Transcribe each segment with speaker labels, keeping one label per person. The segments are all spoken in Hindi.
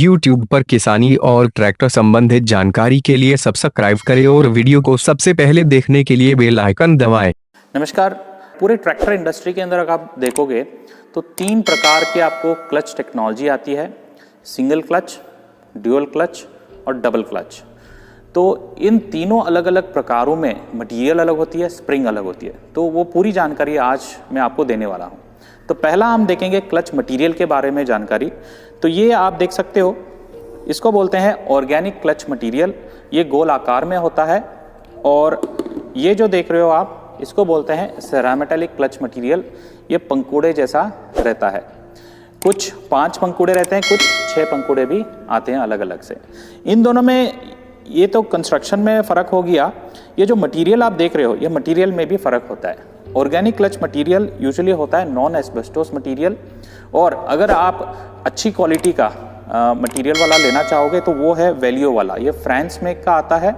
Speaker 1: YouTube पर किसानी और ट्रैक्टर संबंधित जानकारी के लिए सब्सक्राइब करें और वीडियो को सबसे पहले देखने के लिए बेल आइकन दबाएं।
Speaker 2: नमस्कार। पूरे ट्रैक्टर इंडस्ट्री के अंदर अगर आप देखोगे तो 3 प्रकार की आपको क्लच टेक्नोलॉजी आती है, सिंगल क्लच, ड्यूअल क्लच और डबल क्लच। तो इन तीनों अलग अलग प्रकारों में मटेरियल अलग होती है, स्प्रिंग अलग होती है। तो वो पूरी जानकारी आज मैं आपको देने वाला हूँ। तो पहला हम देखेंगे क्लच मटेरियल के बारे में जानकारी। तो ये आप देख सकते हो, इसको बोलते हैं ऑर्गेनिक क्लच मटेरियल। ये गोल आकार में होता है। और ये जो देख रहे हो आप, इसको बोलते हैं सेरामेटेलिक क्लच मटेरियल। ये पंखुड़े जैसा रहता है। कुछ 5 पंखुड़े रहते हैं, कुछ 6 पंखुड़े भी आते हैं अलग अलग से। इन दोनों में ये तो कंस्ट्रक्शन में फ़र्क हो गया। ये जो मटेरियल आप देख रहे हो, ये मटेरियल में भी फ़र्क होता है। ऑर्गेनिक क्लच मटेरियल यूजुअली होता है नॉन एस्बेस्टोस मटेरियल। और अगर आप अच्छी क्वालिटी का मटेरियल वाला लेना चाहोगे तो वो है वैल्यू वाला। ये फ्रांस मेक का आता है।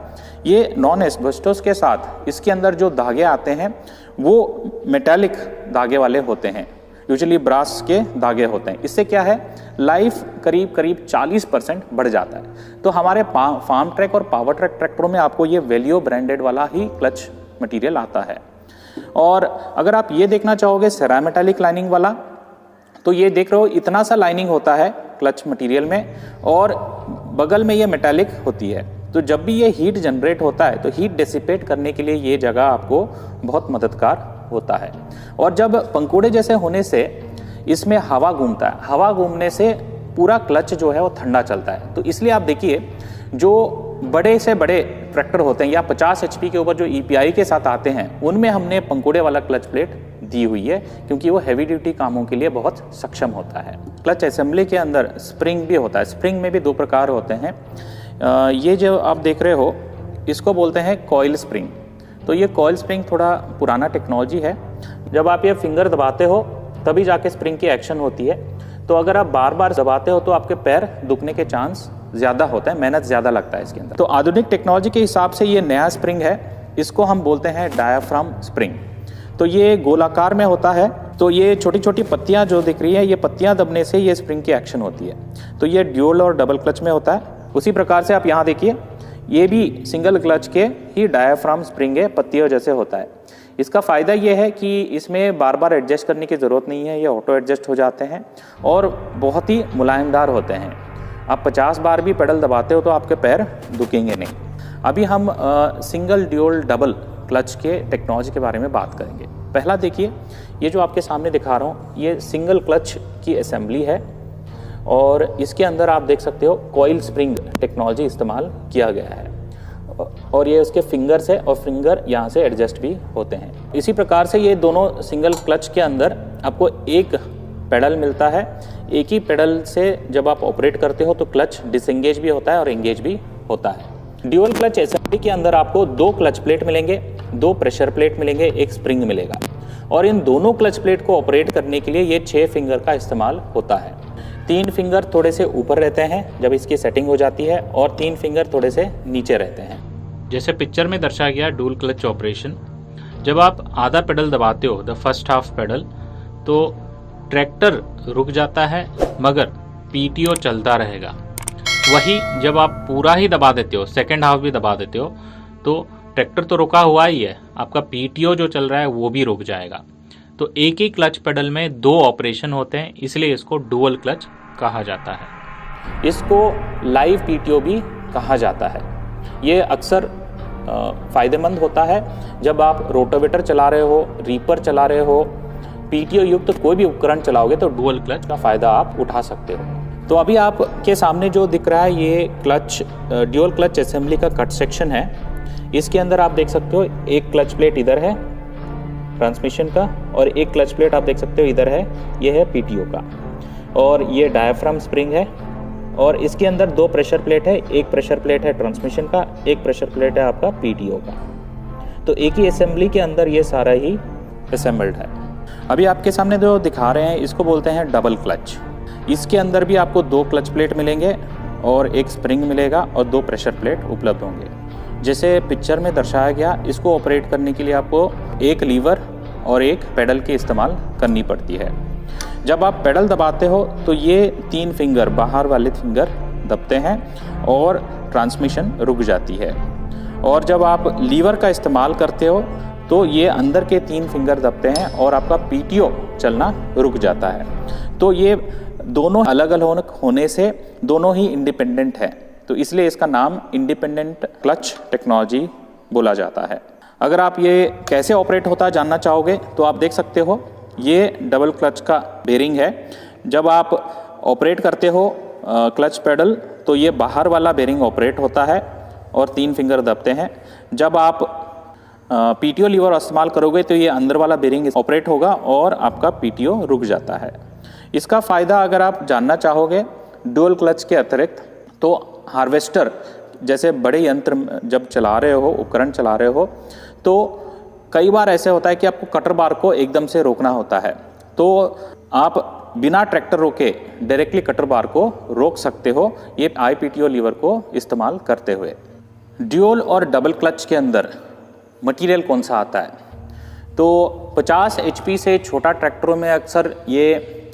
Speaker 2: ये नॉन एस्बेस्टोस के साथ इसके अंदर जो धागे आते हैं वो मेटालिक धागे वाले होते हैं, यूजुअली ब्रास के धागे होते हैं। इससे क्या है, लाइफ करीब 40% बढ़ जाता है। तो हमारे फार्म ट्रैक और पावर ट्रैक ट्रैक्टरों में आपको ये वैल्यू ब्रांडेड वाला ही क्लच मटेरियल आता है। और अगर आप ये देखना चाहोगे सेरामेटेलिक लाइनिंग वाला, तो ये देख रहे हो इतना सा लाइनिंग होता है क्लच मटेरियल में और बगल में ये मेटालिक होती है। तो जब भी ये हीट जनरेट होता है तो हीट डिसिपेट करने के लिए ये जगह आपको बहुत मददगार होता है। और जब पंखुड़े जैसे होने से इसमें हवा घूमता है, हवा घूमने से पूरा क्लच जो है वो ठंडा चलता है। तो इसलिए आप देखिए, जो बड़े से बड़े ट्रैक्टर होते हैं या 50 HP के ऊपर जो EPI के साथ आते हैं, उनमें हमने पंखुड़े वाला क्लच प्लेट दी हुई है, क्योंकि वो हैवी ड्यूटी कामों के लिए बहुत सक्षम होता है। क्लच असेंबली के अंदर स्प्रिंग भी होता है। स्प्रिंग में भी 2 प्रकार होते हैं। ये जो आप देख रहे हो, इसको बोलते हैं कॉइल स्प्रिंग। तो ये कॉइल स्प्रिंग थोड़ा पुराना टेक्नोलॉजी है। जब आप ये फिंगर दबाते हो तभी जाके स्प्रिंग की एक्शन होती है। तो अगर आप बार बार दबाते हो तो आपके पैर दुखने के चांस ज़्यादा होता है, मेहनत ज़्यादा लगता है इसके अंदर। तो आधुनिक टेक्नोलॉजी के हिसाब से ये नया स्प्रिंग है, इसको हम बोलते हैं डायाफ्राम स्प्रिंग। तो ये गोलाकार में होता है। तो ये छोटी छोटी पत्तियाँ जो दिख रही है, ये पत्तियाँ दबने से ये स्प्रिंग की एक्शन होती है। तो ये ड्यूअल और डबल क्लच में होता है। उसी प्रकार से आप यहाँ देखिए, ये भी सिंगल क्लच के ही डायाफ्राम स्प्रिंग है, पत्तियों जैसे होता है। इसका फ़ायदा ये है कि इसमें बार बार एडजस्ट करने की ज़रूरत नहीं है, ये ऑटो एडजस्ट हो जाते हैं और बहुत ही मुलायमदार होते हैं। आप 50 बार भी पेडल दबाते हो तो आपके पैर दुखेंगे नहीं। अभी हम सिंगल, ड्यूअल, डबल क्लच के टेक्नोलॉजी के बारे में बात करेंगे। पहला देखिए, ये जो आपके सामने दिखा रहा हूँ, ये सिंगल क्लच की असेंबली है और इसके अंदर आप देख सकते हो कॉइल स्प्रिंग टेक्नोलॉजी इस्तेमाल किया गया है। और ये उसके फिंगर्स है और फिंगर यहाँ से एडजस्ट भी होते हैं। इसी प्रकार से ये दोनों सिंगल क्लच के अंदर आपको एक पेडल मिलता है। एक ही पेडल से जब आप ऑपरेट करते हो तो क्लच डिसएंगेज भी होता है और एंगेज भी होता है। ड्यूअल क्लच असेंबली के अंदर आपको 2 क्लच प्लेट मिलेंगे, 2 प्रेशर प्लेट मिलेंगे, 1 स्प्रिंग मिलेगा। और इन दोनों क्लच प्लेट को ऑपरेट करने के लिए ये 6 फिंगर का इस्तेमाल होता है। 3 फिंगर थोड़े से ऊपर रहते हैं जब इसकी सेटिंग हो जाती है और 3 फिंगर थोड़े से नीचे रहते हैं।
Speaker 3: जैसे पिक्चर में दर्शाया गया डुअल क्लच ऑपरेशन, जब आप आधा पेडल दबाते हो, द फर्स्ट हाफ पेडल, तो ट्रैक्टर रुक जाता है मगर PTO चलता रहेगा। वही जब आप पूरा ही दबा देते हो, सेकेंड हाफ भी दबा देते हो, तो ट्रैक्टर तो रुका हुआ ही है, आपका PTO जो चल रहा है वो भी रुक जाएगा। तो एक ही क्लच पेडल में 2 ऑपरेशन होते हैं, इसलिए इसको डुअल क्लच कहा जाता है।
Speaker 2: इसको लाइव PTO भी कहा जाता है। ये अक्सर फ़ायदेमंद होता है जब आप रोटावेटर चला रहे हो, रीपर चला रहे हो, PTO युक्त कोई भी उपकरण चलाओगे तो डुअल क्लच का फ़ायदा आप उठा सकते हो। तो अभी आपके सामने जो दिख रहा है, ये क्लच ड्यूअल क्लच असेंबली का कट सेक्शन है। इसके अंदर आप देख सकते हो, एक क्लच प्लेट इधर है ट्रांसमिशन का और एक क्लच प्लेट आप देख सकते हो इधर है, ये है PTO का। और ये डायाफ्राम स्प्रिंग है और इसके अंदर 2 प्रेशर प्लेट है। एक प्रेशर प्लेट है ट्रांसमिशन का, एक प्रेशर प्लेट है आपका PTO का। तो एक ही असेंबली के अंदर ये सारा ही असेंबल्ड है। अभी आपके सामने जो दिखा रहे हैं, इसको बोलते हैं डबल क्लच। इसके अंदर भी आपको 2 क्लच प्लेट मिलेंगे और एक स्प्रिंग मिलेगा और 2 प्रेशर प्लेट उपलब्ध होंगे। जैसे पिक्चर में दर्शाया गया, इसको ऑपरेट करने के लिए आपको एक लीवर और एक पेडल की इस्तेमाल करनी पड़ती है। जब आप पेडल दबाते हो तो ये 3 फिंगर, बाहर वाले फिंगर दबते हैं और ट्रांसमिशन रुक जाती है। और जब आप लीवर का इस्तेमाल करते हो तो ये अंदर के 3 फिंगर दबते हैं और आपका पीटीओ चलना रुक जाता है। तो ये दोनों अलग अलग होने से दोनों ही इंडिपेंडेंट है, तो इसलिए इसका नाम इंडिपेंडेंट क्लच टेक्नोलॉजी बोला जाता है। अगर आप ये कैसे ऑपरेट होता है जानना चाहोगे तो आप देख सकते हो, ये डबल क्लच का बेरिंग है। जब आप ऑपरेट करते हो क्लच पेडल तो ये बाहर वाला बेरिंग ऑपरेट होता है और 3 फिंगर दबते हैं। जब आप पीटीओ लीवर इस्तेमाल करोगे तो ये अंदर वाला बेरिंग ऑपरेट होगा और आपका पीटीओ रुक जाता है। इसका फ़ायदा अगर आप जानना चाहोगे डुअल क्लच के अतिरिक्त, तो हार्वेस्टर जैसे बड़े यंत्र जब चला रहे हो, उपकरण चला रहे हो, तो कई बार ऐसे होता है कि आपको कटर बार को एकदम से रोकना होता है, तो आप बिना ट्रैक्टर रोके डायरेक्टली कटर बार को रोक सकते हो ये आईपीटीओ लीवर को इस्तेमाल करते हुए। ड्यूल और डबल क्लच के अंदर मटेरियल कौन सा आता है, तो 50 HP से छोटा ट्रैक्टरों में अक्सर ये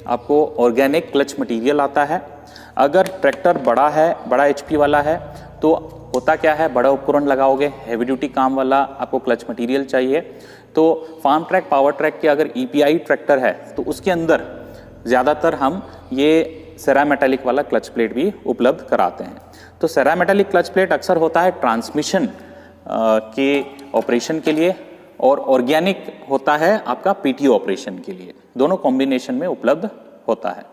Speaker 2: आपको ऑर्गेनिक क्लच मटेरियल आता है। अगर ट्रैक्टर बड़ा है, बड़ा HP वाला है, तो होता क्या है, बड़ा उपकरण लगाओगे, हैवी ड्यूटी काम वाला आपको क्लच मटेरियल चाहिए। तो फार्म ट्रैक, पावर ट्रैक के अगर EPI ट्रैक्टर है तो उसके अंदर ज़्यादातर हम ये सेरामेटालिक वाला क्लच प्लेट भी उपलब्ध कराते हैं। तो सेरामेटालिक क्लच प्लेट अक्सर होता है ट्रांसमिशन के ऑपरेशन के लिए और ऑर्गेनिक होता है आपका पीटीओ ऑपरेशन के लिए, दोनों कॉम्बिनेशन में उपलब्ध होता है।